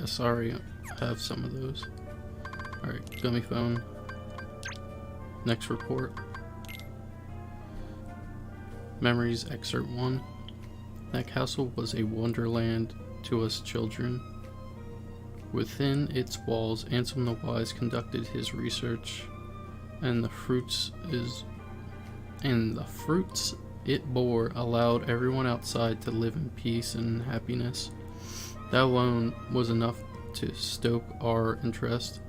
Yes, I already have some of those. Alright, gummy phone. Next report. Memories Excerpt 1. That castle was a wonderland to us children. Within its walls, Ansem the Wise conducted his research, and the fruits it bore allowed everyone outside to live in peace and happiness. That alone was enough to stoke our interest,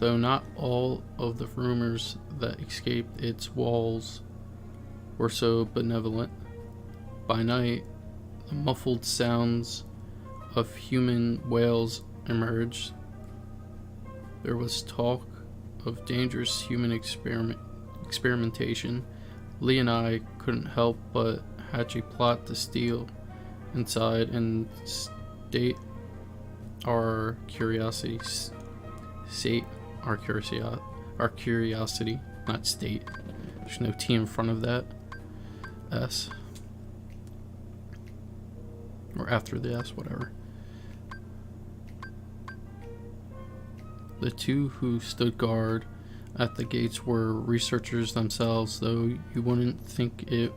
though not all of the rumors that escaped its walls were so benevolent. By night, the muffled sounds of human wails emerged. There was talk of dangerous human experimentation. Lee and I couldn't help but hatch a plot to steal inside and sate our curiosity, not state. There's no T in front of that S, or after the S, whatever. The two who stood guard at the gates were researchers themselves, though you wouldn't think it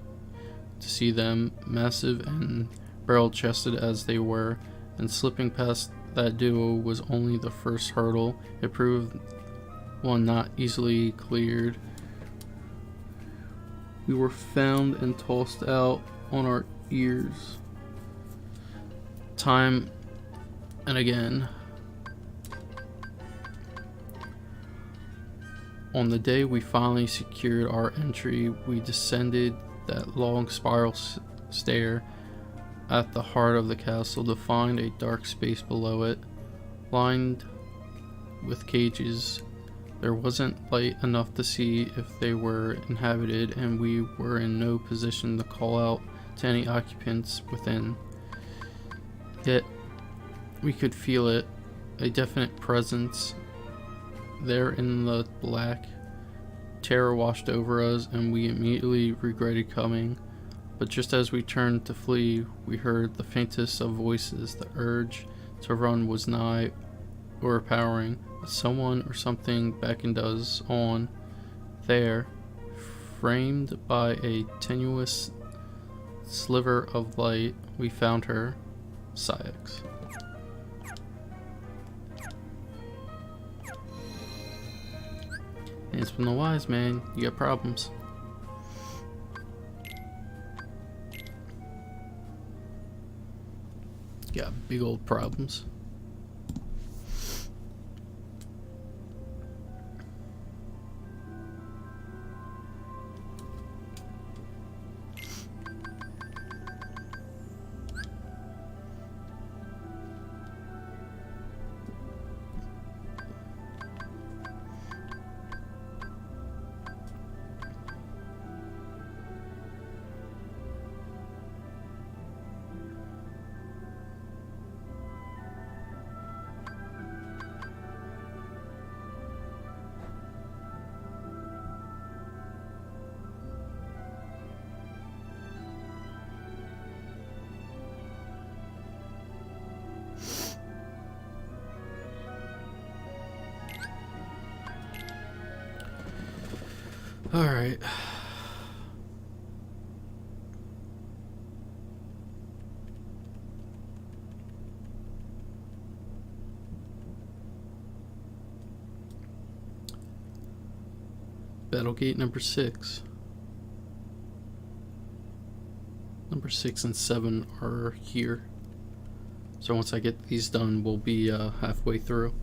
to see them, massive and barrel-chested as they were, and slipping past that duo was only the first hurdle. It proved one not easily cleared. We were found and tossed out on our ears, time and again. On the day we finally secured our entry, we descended that long spiral stair at the heart of the castle to find a dark space below it, lined with cages. There wasn't light enough to see if they were inhabited, and we were in no position to call out to any occupants within. Yet, we could feel it, a definite presence there in the black. Terror washed over us, and we immediately regretted coming. But just as we turned to flee, we heard the faintest of voices. The urge to run was nigh overpowering. Someone or something beckoned us on. There, framed by a tenuous sliver of light, we found her, Saïx. Ansem the Wise, man, you got problems. You got big old problems. Alright. Battlegate number 6. Number 6 and 7 are here. So once I get these done, we'll be halfway through.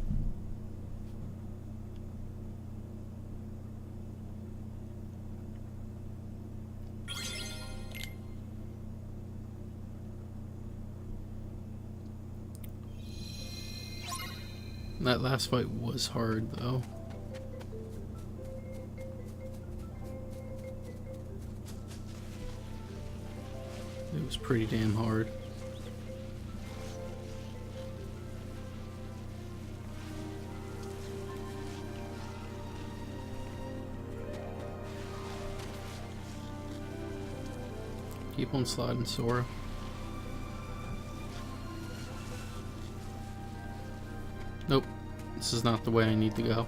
That last fight was hard, though. It was pretty damn hard. Keep on sliding, Sora. Nope. This is not the way I need to go.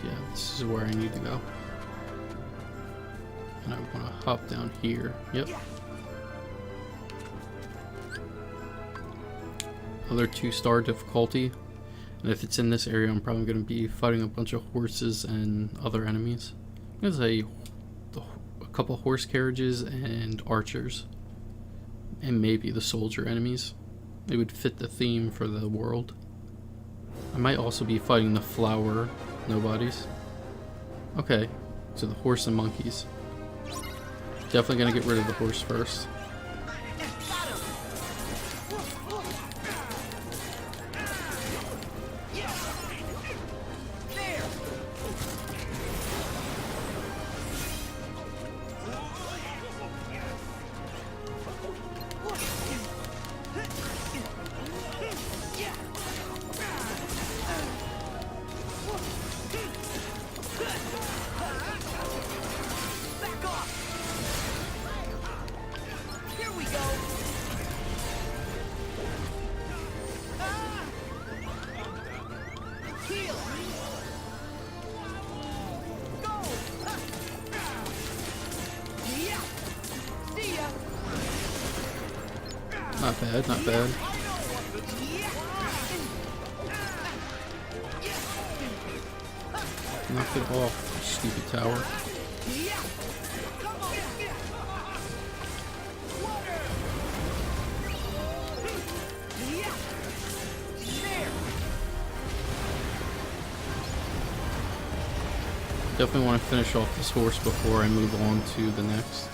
Yeah, this is where I need to go. And I want to hop down here. Yep. Other 2-star difficulty. And if it's in this area, I'm probably going to be fighting a bunch of horses and other enemies. There's a couple horse carriages and archers. And maybe the soldier enemies. They would fit the theme for the world. I might also be fighting the flower nobodies. Okay, so the horse and monkeys. Definitely gonna get rid of the horse first. Not bad, not bad. Knock it off, stupid tower. Definitely want to finish off this horse before I move on to the next.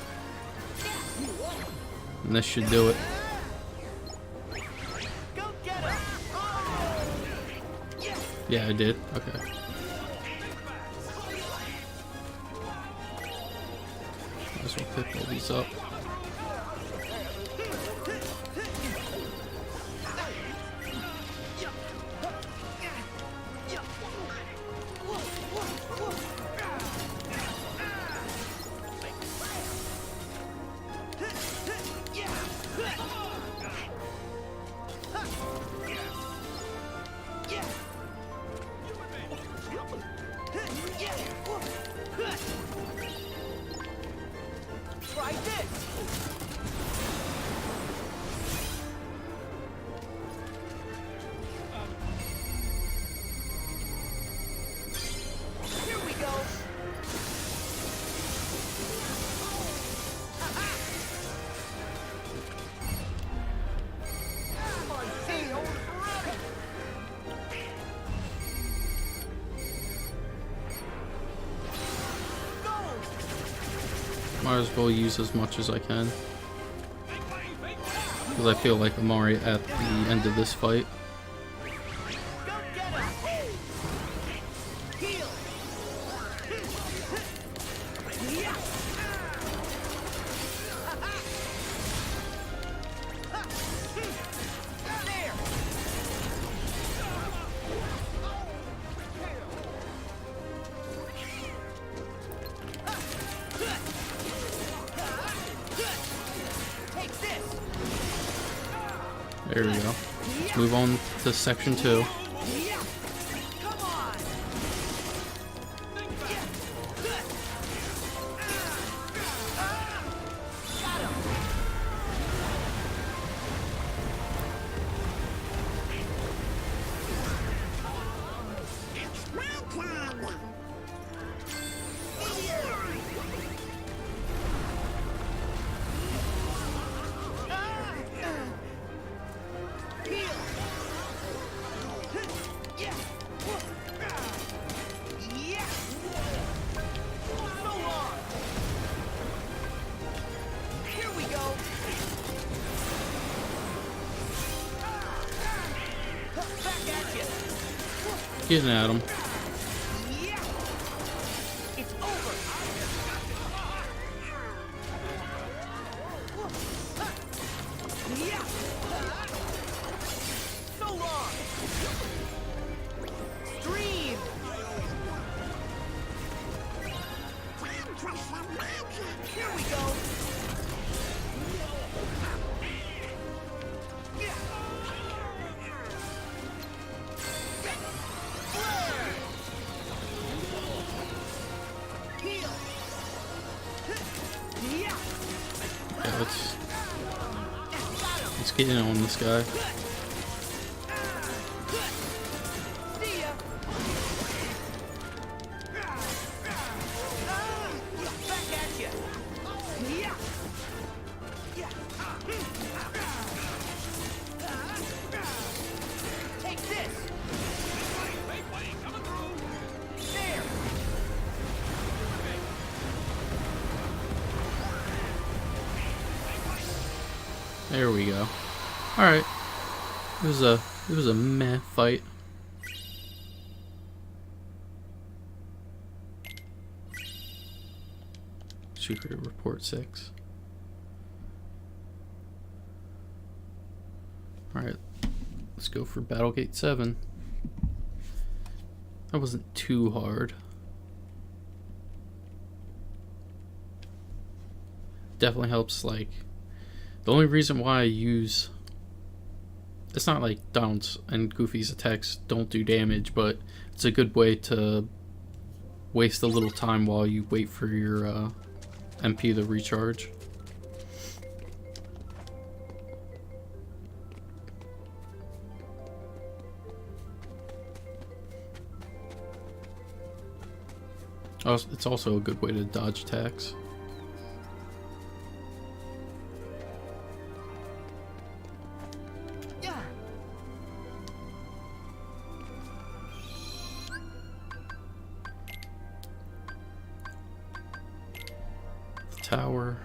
And this should do it. Yeah, I did. Okay. Might as well pick all these up. Might as well use as much as I can. Because I feel like I'm already at the end of this fight. There we go. Let's move on to section 2. getting at him. It's over. So long. Stream. Here we go. Yeah, let's get in on this guy. See ya. Back at ya. Take this. There. There we go. All right. It was a meh fight. Secret report 6. All right. Let's go for Battlegate 7. That wasn't too hard. Definitely helps, like, the only reason why I use, it's not like Donald's and Goofy's attacks don't do damage, but it's a good way to waste a little time while you wait for your MP to recharge. It's also a good way to dodge attacks. Tower.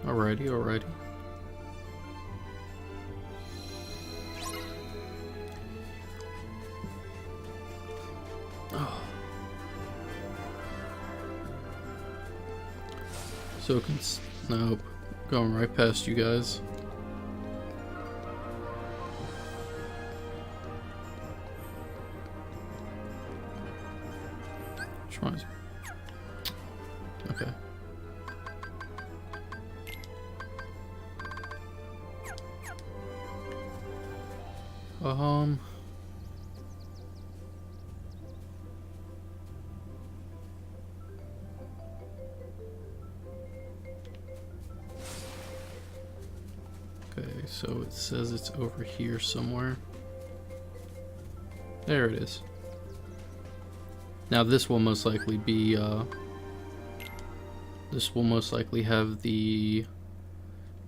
Alrighty. So nope, going right past you guys. Tries. Okay. Okay, so it says it's over here somewhere. There it is. Now this will most likely be, this will most likely have the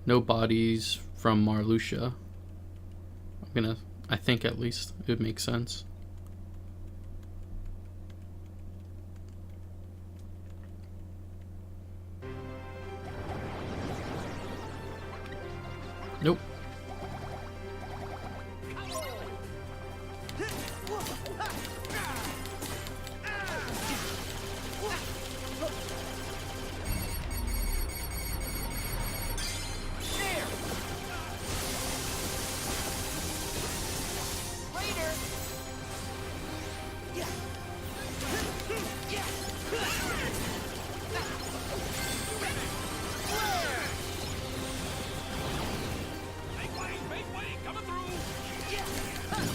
no bodies from Marluxia. I think at least it makes sense. Nope.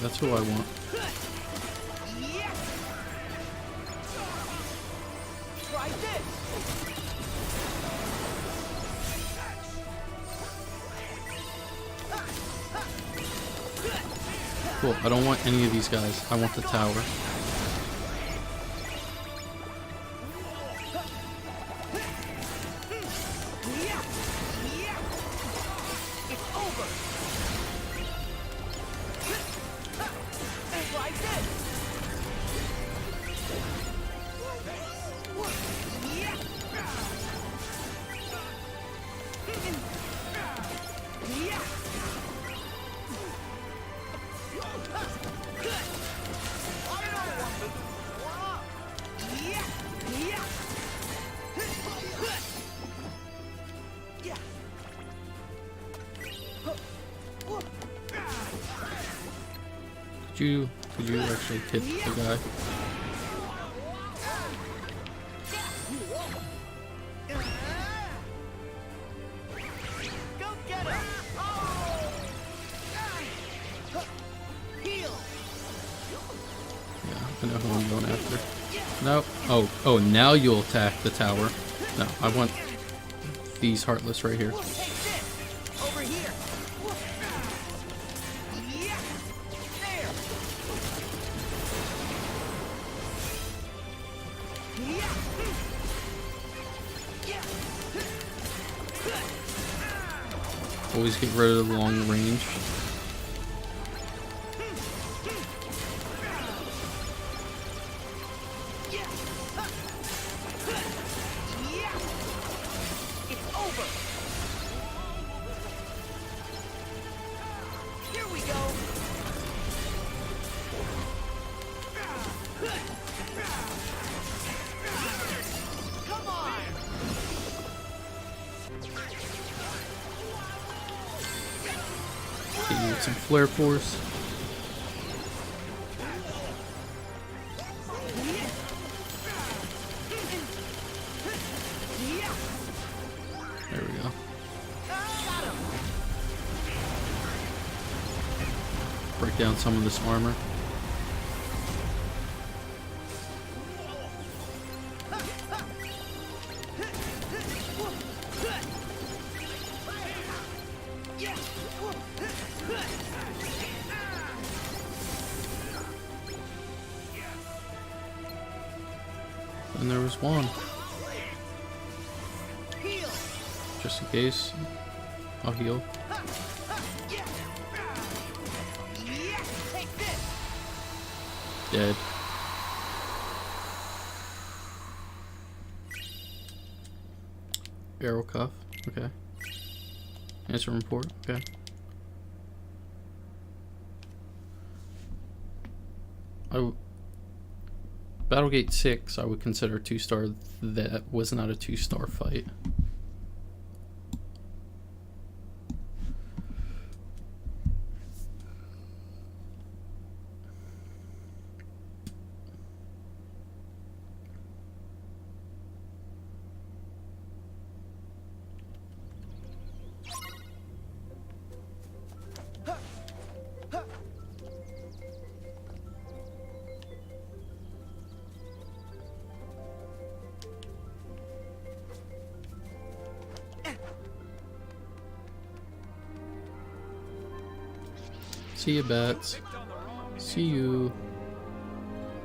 That's who I want. Try this. Cool. I don't want any of these guys. I want the tower. over. Try this. Yeah. Yeah. Good. On another one. Yeah. Yeah. Yeah. Could you actually hit the guy? Go get him. Oh. Heal. Yeah, I know who I'm going after. No. Oh, now you'll attack the tower. No, I want these Heartless right here. Take this. Over here. Yeah. There. Yeah. Yeah. Always get rid of the long range. Yeah. It's over. Here we go. Come on. Hit you with some Flare Force. Yeah. There we go. Got him. Break down some of this armor. And there was one. Heal. Just in case. I'll heal. Yeah. Take this. Dead. Arrow cuff. Okay. Answer report. Okay. Battlegate 6 I would consider a 2-star. That was not a 2-star fight. See you, bats. See you.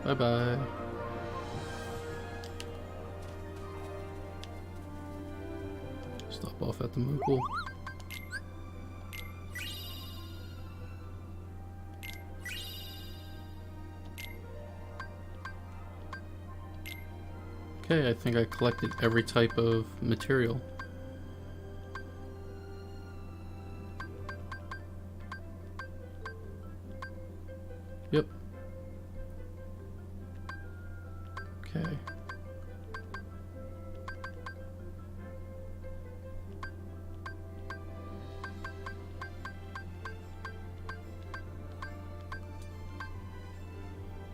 Bye bye. Stop off at the moon pool. Okay, I think I collected every type of material. Yep. Okay.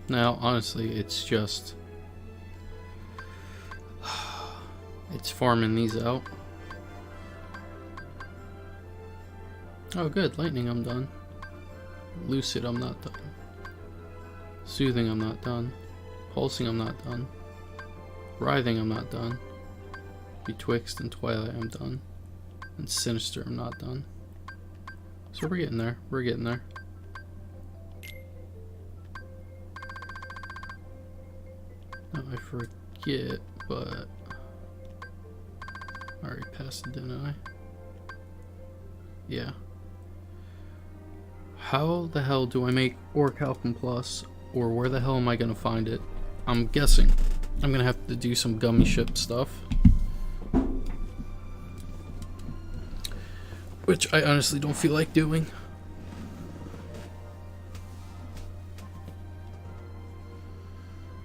Now, honestly, it's just... it's farming these out. Oh good, lightning I'm done. Lucid I'm not done. Soothing I'm not done. Pulsing I'm not done. Writhing I'm not done. Betwixt and Twilight I'm done. And Sinister I'm not done. So we're getting there. We're getting there. Now I forget, but I already passed it, didn't I? Yeah. How the hell do I make Orichalcum Plus, or where the hell am I gonna find it? I'm guessing I'm gonna have to do some gummy ship stuff, which I honestly don't feel like doing.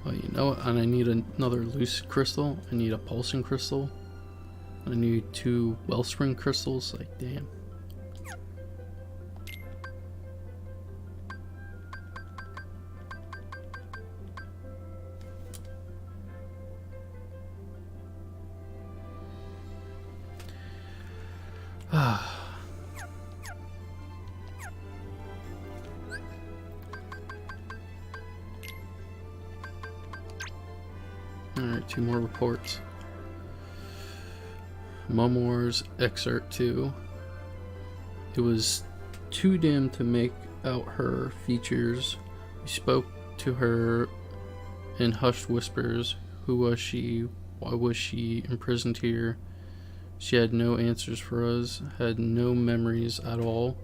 Well, you know what? And I need another loose crystal. I need a pulsing crystal. I need 2 wellspring crystals. Like, damn. Alright, 2 more reports. Mumor's Excerpt 2. It was too dim to make out her features. We spoke to her in hushed whispers. Who was she? Why was she imprisoned here? She had no answers for us, had no memories at all.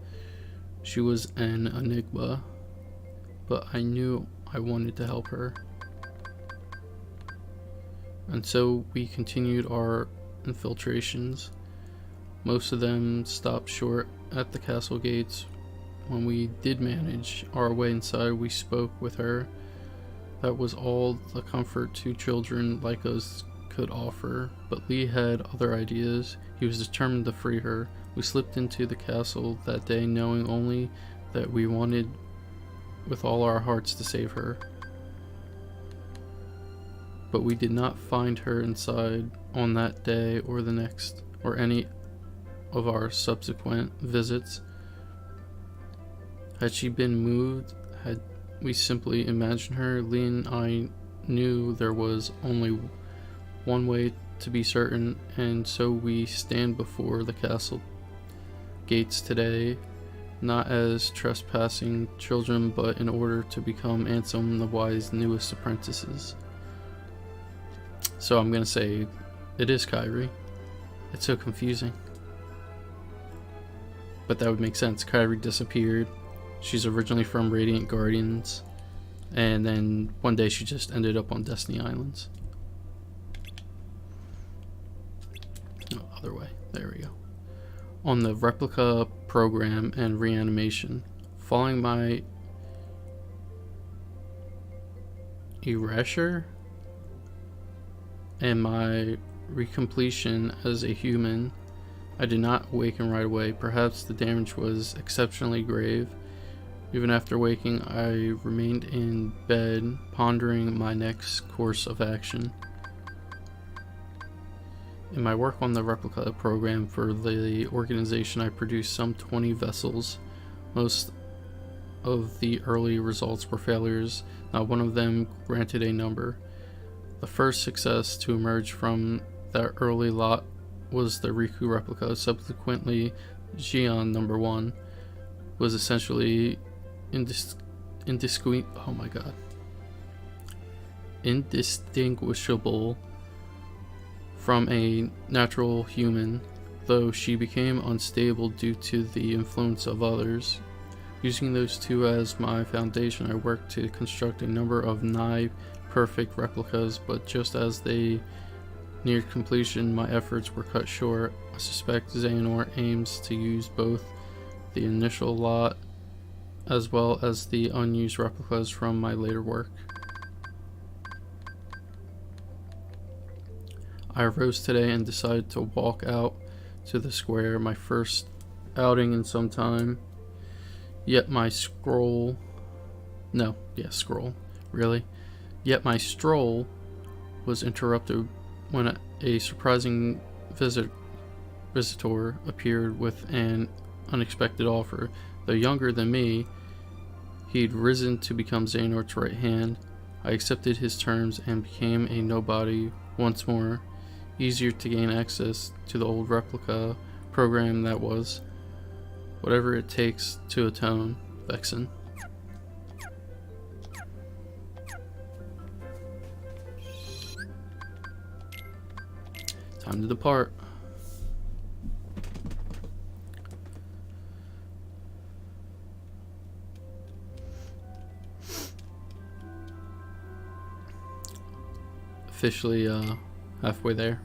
She was an enigma, but I knew I wanted to help her. And so we continued our infiltrations. Most of them stopped short at the castle gates. When we did manage our way inside, we spoke with her. That was all the comfort 2 children like us could offer, but Lee had other ideas. He was determined to free her. We slipped into the castle that day knowing only that we wanted with all our hearts to save her. But we did not find her inside on that day or the next, or any of our subsequent visits. Had she been moved? Had we simply imagined her? Lee and I knew there was only one way to be certain, and so we stand before the castle gates today, not as trespassing children, but in order to become Ansem the Wise's newest apprentices. So I'm gonna say it is Kairi. It's so confusing. But that would make sense. Kairi disappeared. She's originally from Radiant Guardians. And then one day she just ended up on Destiny Islands. No, other way. There we go. On the replica program and reanimation. Following my erasure and my recompletion as a human, I did not awaken right away. Perhaps the damage was exceptionally grave. Even after waking, I remained in bed, pondering my next course of action. In my work on the replica program for the organization, I produced some 20 vessels. Most of the early results were failures. Not one of them granted a number. The first success to emerge from that early lot was the Riku replica. Subsequently, Xion number 1 was essentially indistinguishable from a natural human, though she became unstable due to the influence of others. Using those 2 as my foundation, I worked to construct a number of nigh perfect replicas, but just as they neared completion, my efforts were cut short. I suspect Xehanort aims to use both the initial lot as well as the unused replicas from my later work. I arose today and decided to walk out to the square, my first outing in some time. Yet my stroll was interrupted when a surprising visitor appeared with an unexpected offer. Though younger than me, he'd risen to become Xehanort's right hand. I accepted his terms and became a nobody once more. Easier to gain access to the old replica program that was. Whatever it takes to atone, Vexen. Time to depart. officially halfway there.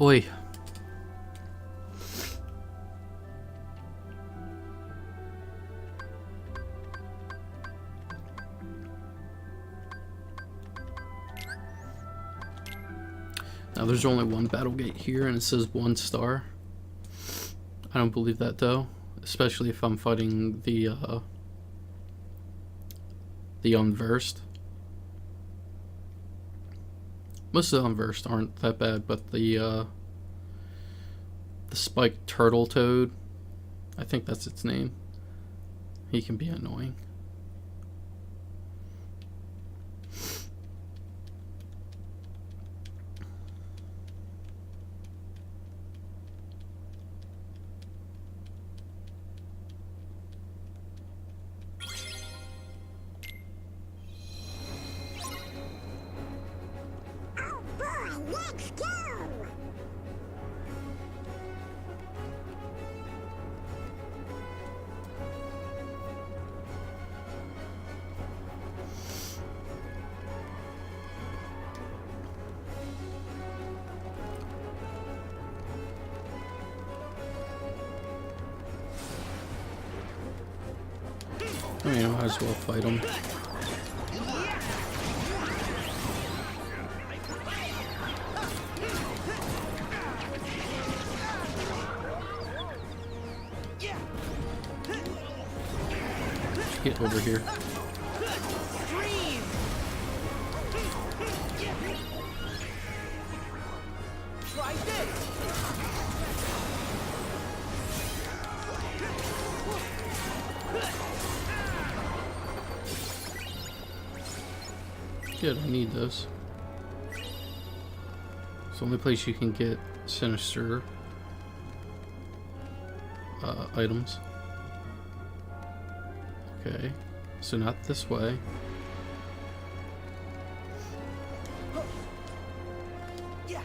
Oi. Now there's only one battle gate here and it says 1 star. I don't believe that though, especially if I'm fighting the unversed. Most of the unversed aren't that bad, but the spiked turtle toad, I think that's its name, he can be annoying. Let's go! I mean, I might as well fight him. Get over here. Try this. Good, I need those. It's the only place you can get sinister items. Okay, so not this way. Yeah.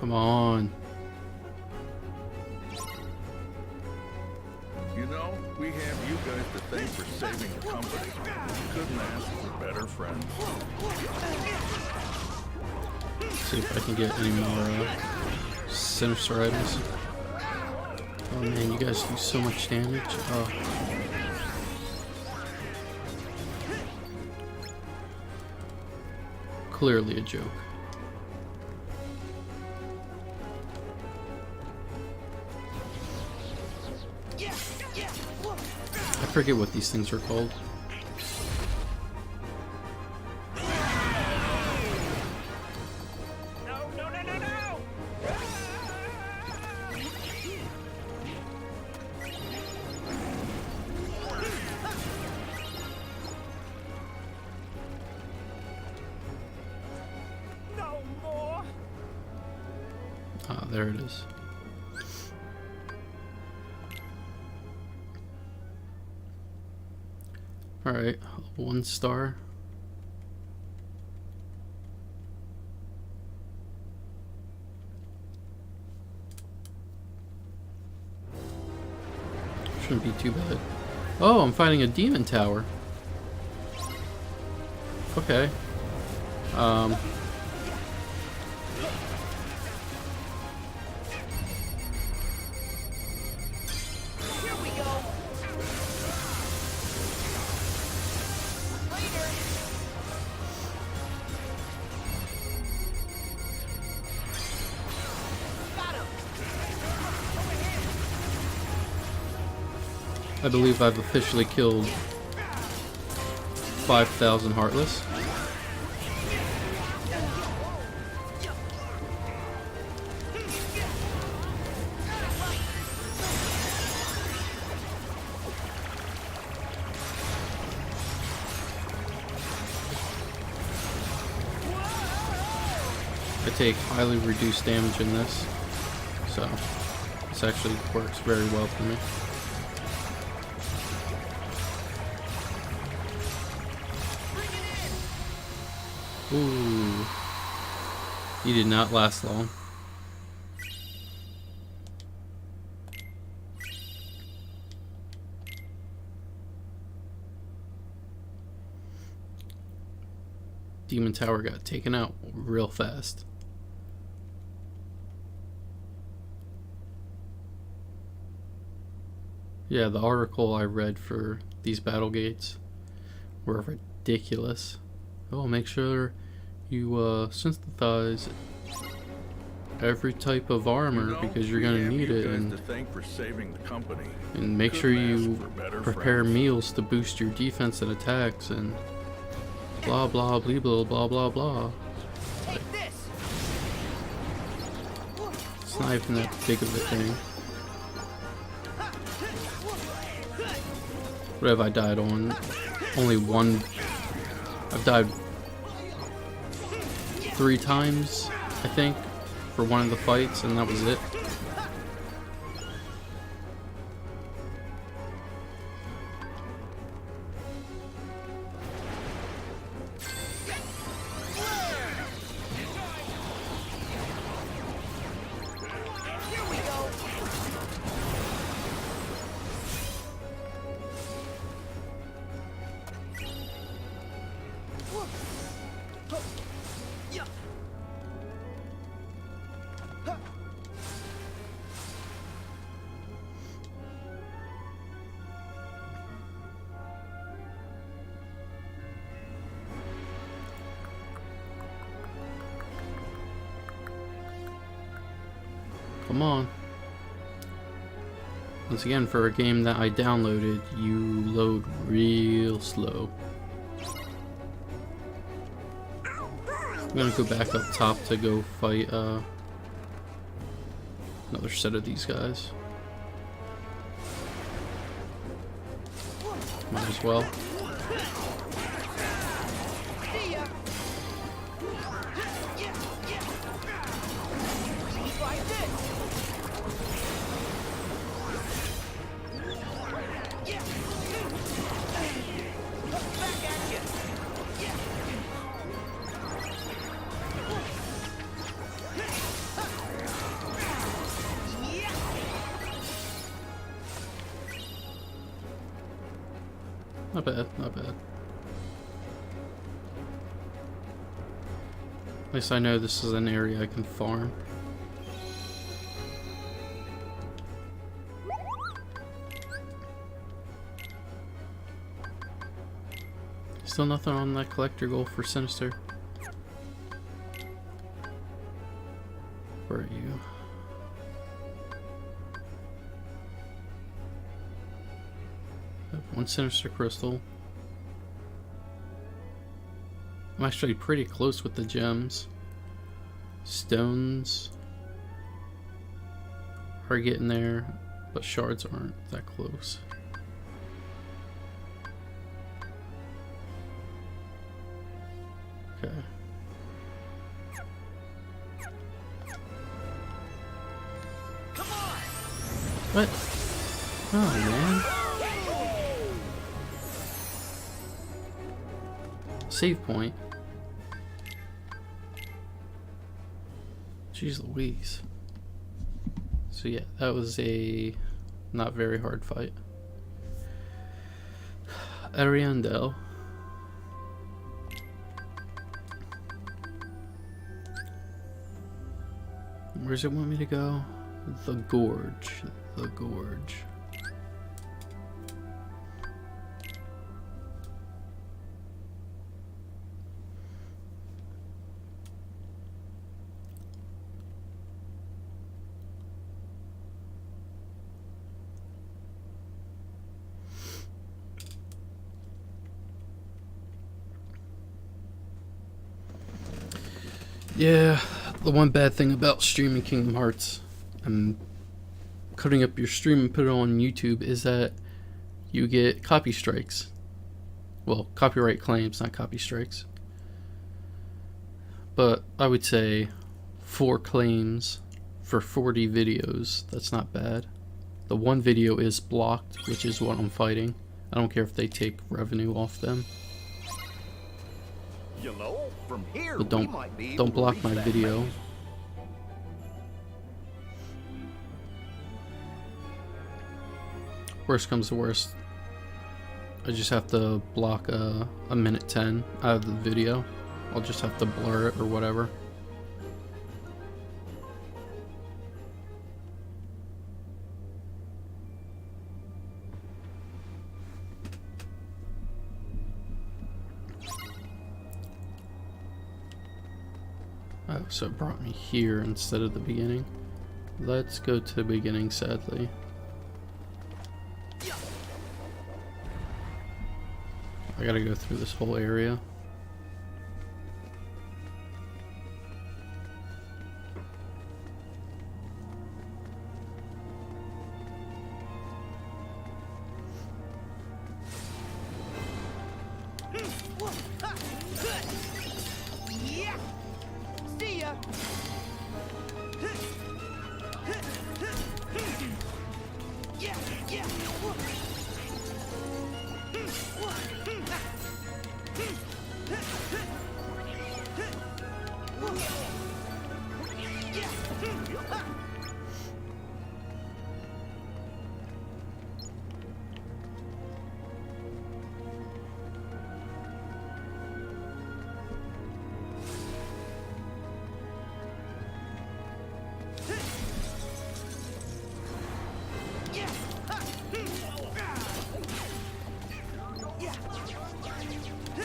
Come on. You know, we have you guys to thank for saving the company. Couldn't ask for better friends. See if I can get any more sinister items. Oh man, you guys do so much damage. Oh. Clearly a joke. I forget what these things are called. No, no, no, no, no! No more! Ah, there it is. Alright, 1 star. Shouldn't be too bad. Oh, I'm fighting a demon tower. Okay. Here we go! Later! Got him! I believe I've officially killed 5,000 Heartless. I take highly reduced damage in this, so this actually works very well for me. Ooh, he did not last long. Demon Tower got taken out real fast. Yeah, the article I read for these battle gates were ridiculous. Oh, make sure you synthesize every type of armor because you're gonna need it, and make sure you prepare meals to boost your defense and attacks, and blah blah blah blah blah blah blah. Take this. It's not even that big of a thing. What have I died on? Only one. I've died 3 times, I think, for one of the fights, and that was it. Here we go. Yeah. Come on. Once again, for a game that I downloaded, you load real slow. I'm gonna go back up top to go fight another set of these guys. Might as well. See ya. Like this. Back at you. Not bad, not bad. At least I know this is an area I can farm. Still nothing on that collector goal for Sinister. Where are you? One Sinister Crystal. I'm actually pretty close with the gems. Stones are getting there, but shards aren't that close. Okay. Come on. What? Oh man. Save point. Jeez Louise. So yeah, that was a not very hard fight. Ariandel. Where does it want me to go? The Gorge. The Gorge. Yeah, the one bad thing about streaming Kingdom Hearts and cutting up your stream and put it on YouTube is that you get copy strikes. Well, copyright claims, not copy strikes. But I would say 4 claims for 40 videos. That's not bad. The one video is blocked, which is what I'm fighting. I don't care if they take revenue off them. You know, from here But we might be able don't to block reach my that video. base. Worst comes to worst, I just have to block a minute 10 out of the video. I'll just have to blur it or whatever. Oh, so it brought me here instead of the beginning. Let's go to the beginning, sadly. I gotta go through this whole area. Yeah. See ya. Yeah, yeah.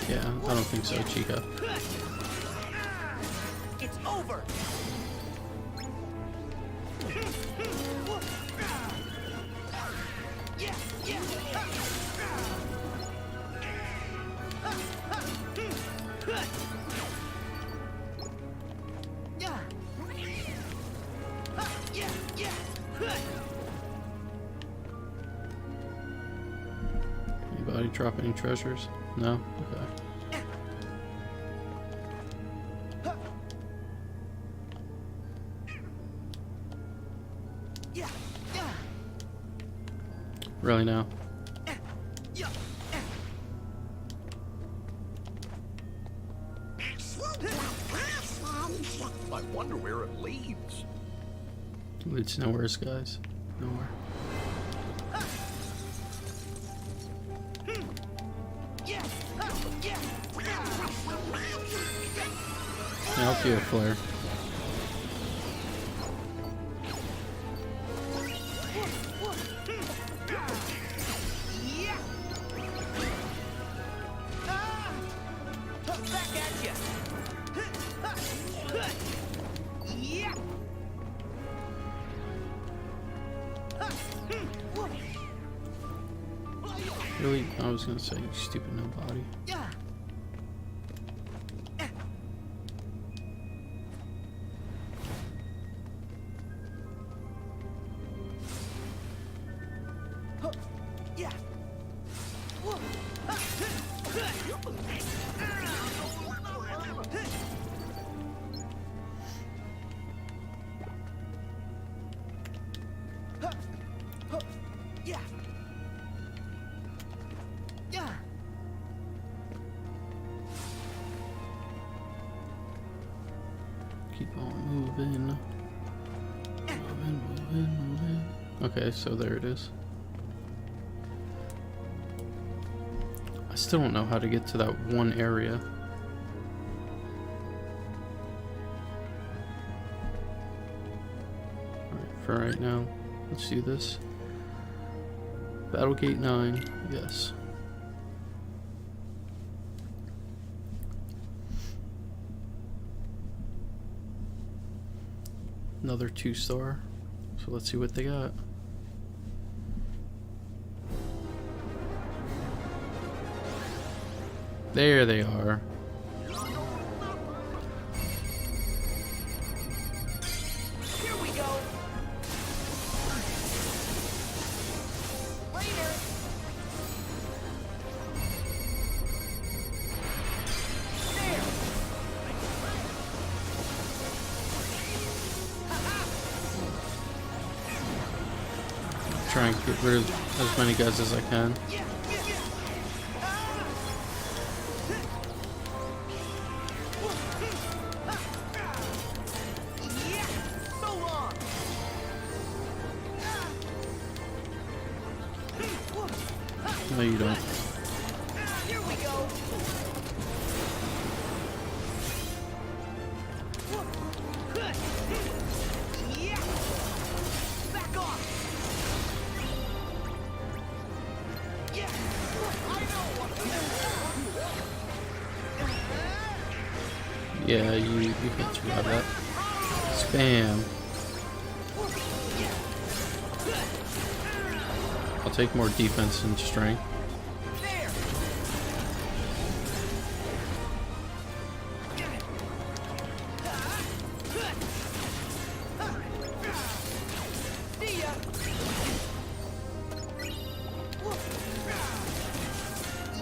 Yeah, I don't think so, Chica. It's over. Yeah, yeah. Yeah, yeah. Anybody drop any treasures? No? Okay. Yeah, yeah. Really now? Yeah. I wonder where it leads. Leads nowhere, guys. Nowhere. Yeah, yeah. Yeah, I'll do a flare. Yeah. Back at ya. Yeah. Really? I was gonna say, you stupid nobody. Yeah. Yeah. Yeah. Yeah. Keep on moving. Moving. Okay, so there it is. I still don't know how to get to that one area. Alright, for right now, let's do this. Battlegate 9, yes. Another 2-star. So let's see what they got. There they are. Here we go. Later. There. try and get rid of as many guys as I can. So long. No, you don't. Here we go. Yeah. Back off. Yeah. I know what to do. Yeah, you can't survive that. Spam. I'll take more defense and strength. There. See ya.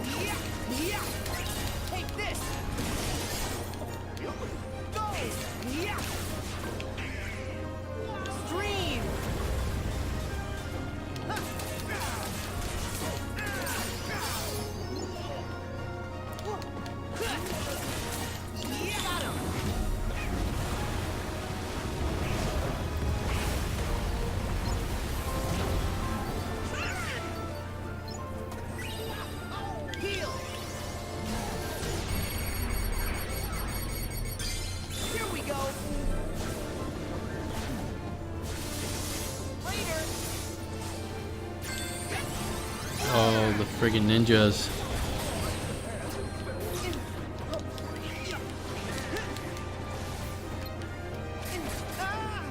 Yeah. Yeah. Take this. Go. Yeah. Stream. Got him. Heal. Here we go. Later. Oh, the friggin' ninjas. Ah!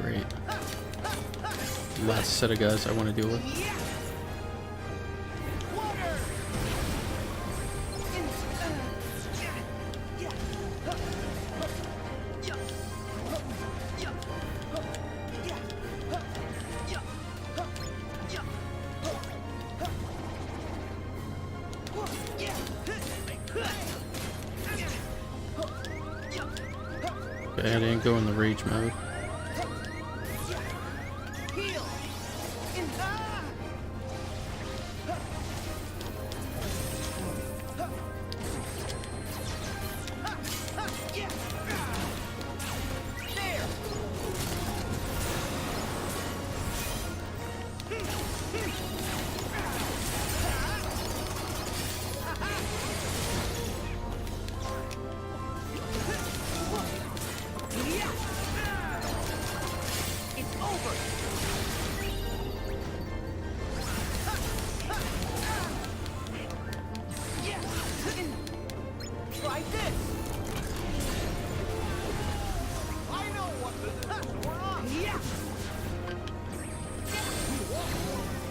Great. Last set of guys I want to deal with. Yeah. Water. Okay, I didn't go in the rage mode. Heal. Ah! Yeah. There. Yeah. It's over. Yeah. Try this. I know what we're on. Yeah.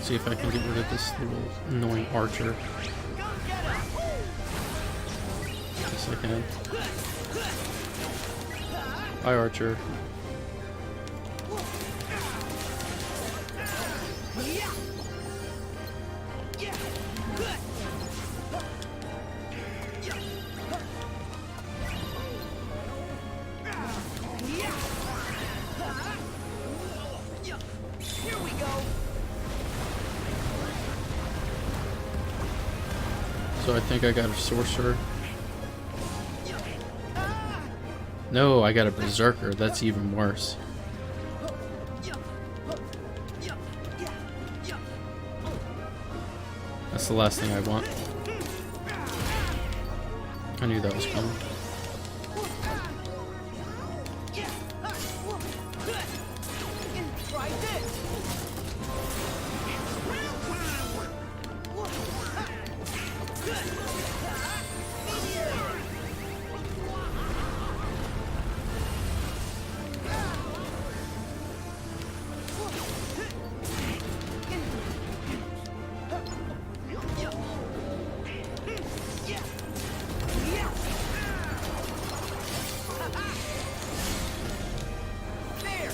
See if I can get rid of this little annoying archer. Go get him. Yes, I can. Hi, archer. Yeah. Yeah. Good. Yeah. Here we go. So I think I got a sorcerer. Ah. No, I got a berserker. That's even worse. That's the last thing I want. I knew that was coming. Try this. There.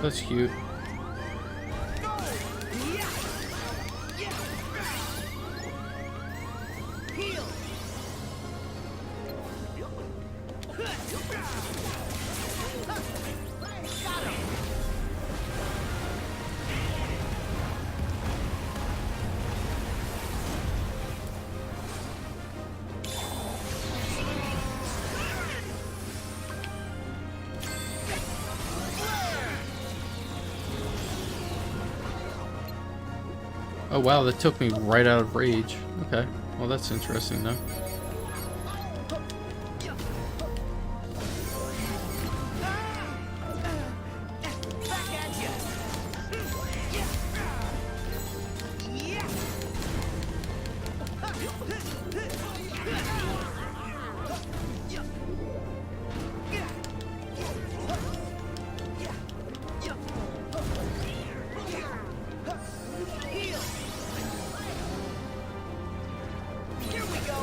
That's cute. Oh wow, that took me right out of rage. Okay, well that's interesting though. Back at ya. Yeah. Heal. Here we go.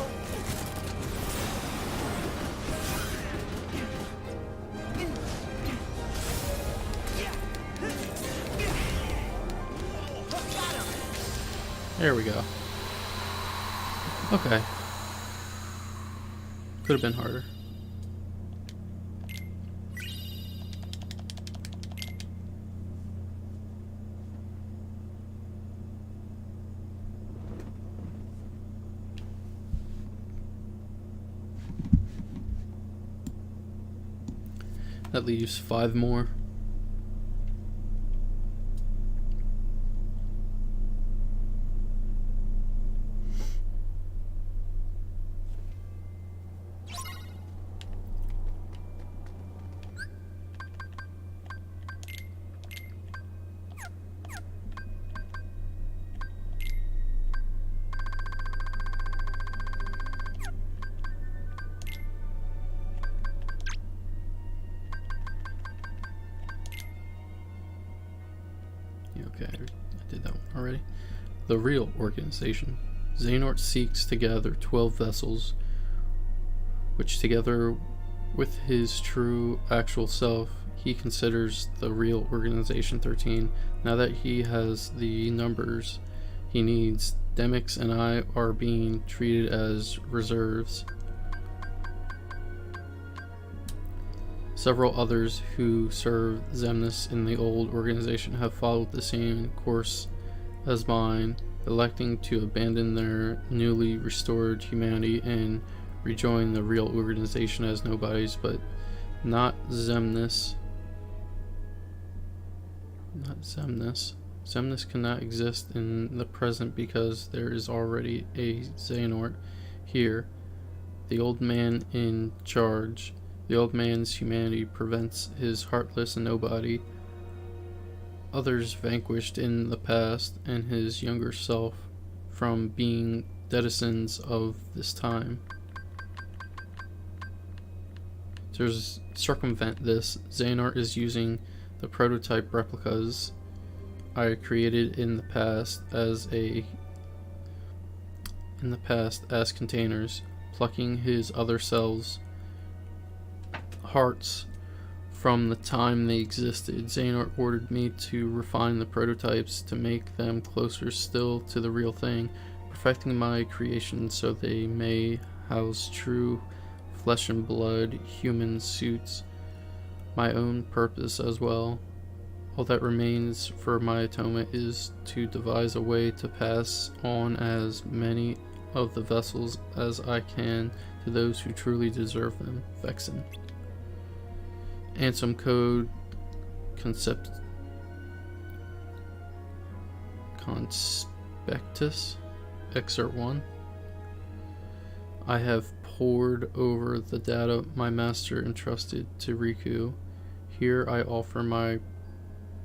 Got him. There we go. Okay. Could have been harder. That leaves 5 more. Yeah, okay, I did that one already. The real organization. Xehanort seeks to gather 12 vessels, which together with his true actual self, he considers the real Organization 13. Now that he has the numbers he needs, Demyx and I are being treated as reserves. Several others who served Xemnas in the old organization have followed the same course as mine, electing to abandon their newly restored humanity and rejoin the real organization as nobodies, but not Xemnas. Not Xemnas. Xemnas cannot exist in the present because there is already a Xehanort here. The old man in charge. The old man's humanity prevents his heartless nobody. Others vanquished in the past and his younger self from being denizens of this time. To circumvent this, Xehanort is using the prototype replicas I created in the past as containers, plucking his other selves hearts from the time they existed. Xehanort ordered me to refine the prototypes to make them closer still to the real thing, perfecting my creation so they may house true flesh and blood human suits, my own purpose as well. All that remains for my atonement is to devise a way to pass on as many of the vessels as I can to those who truly deserve them. Vexen. Ansem code conspectus excerpt 1. I have pored over the data my master entrusted to Riku. Here I offer my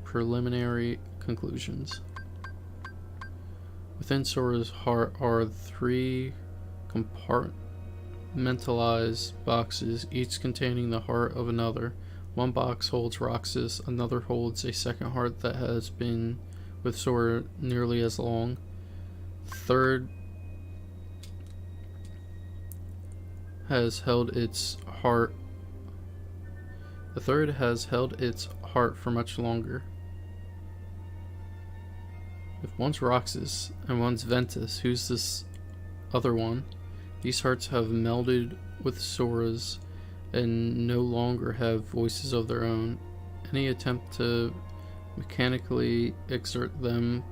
preliminary conclusions. Within Sora's heart are 3 compartmentalized boxes, each containing the heart of another. One box holds Roxas, another holds a second heart that has been with Sora nearly as long. The third has held its heart for much longer. If one's Roxas and one's Ventus, who's this other one? These hearts have melded with Sora's and no longer have voices of their own. Any attempt to mechanically exert them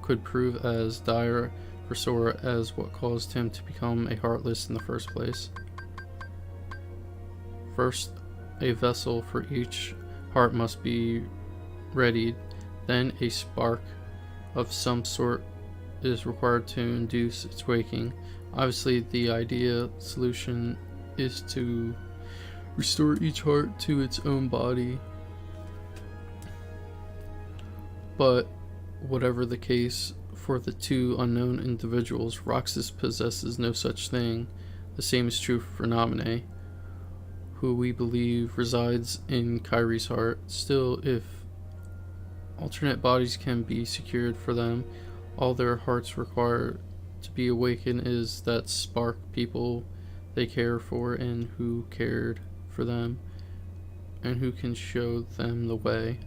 could prove as dire for Sora as what caused him to become a Heartless in the first place. First, a vessel for each heart must be readied, then a spark of some sort is required to induce its waking. Obviously, the ideal solution is to restore each heart to its own body. But whatever the case, for the two unknown individuals, Roxas possesses no such thing. The same is true for Naminé, who we believe resides in Kairi's heart. Still, if alternate bodies can be secured for them, all their hearts require to be awakened is that spark people they care for and who cared for them and who can show them the way.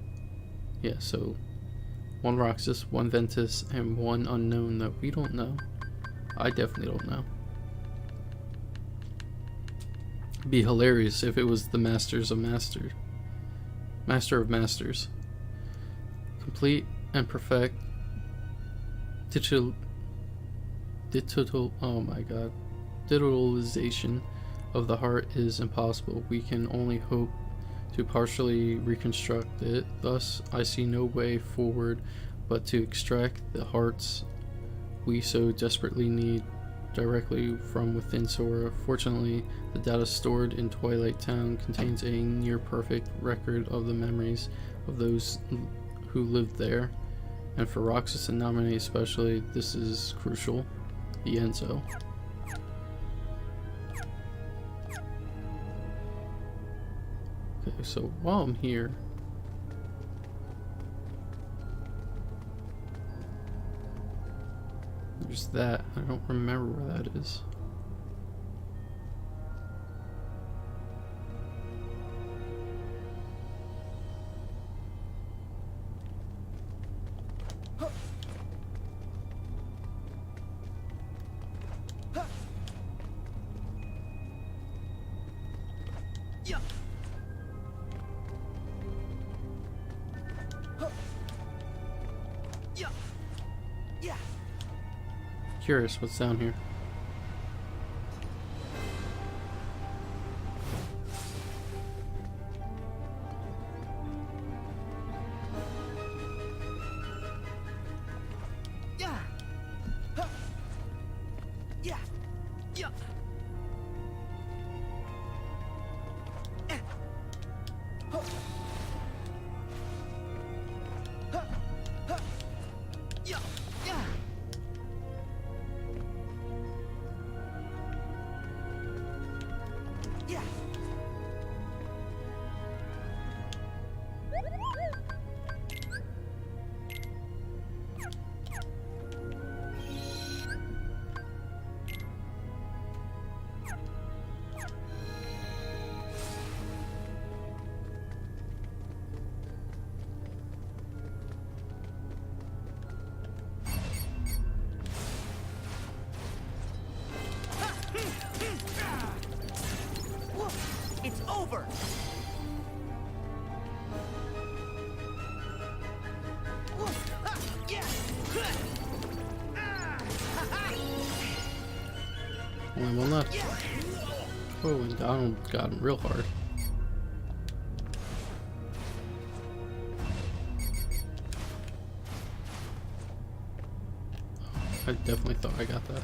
Yeah, so one Roxas, one Ventus, and one unknown that we don't know. I definitely don't know. It'd be hilarious if it was the Master of Masters. Complete and perfect digitalization of the heart is impossible. We can only hope to partially reconstruct it. Thus, I see no way forward but to extract the hearts we so desperately need directly from within Sora. Fortunately, the data stored in Twilight Town contains a near-perfect record of the memories of those who lived there, and for Roxas and Naminé especially, this is crucial. The Enzo. Okay, so while I'm here, there's that. I don't remember where that is. Curious what's down here. It's over! Only one left. Oh, and Donald got him real hard. I definitely thought I got that.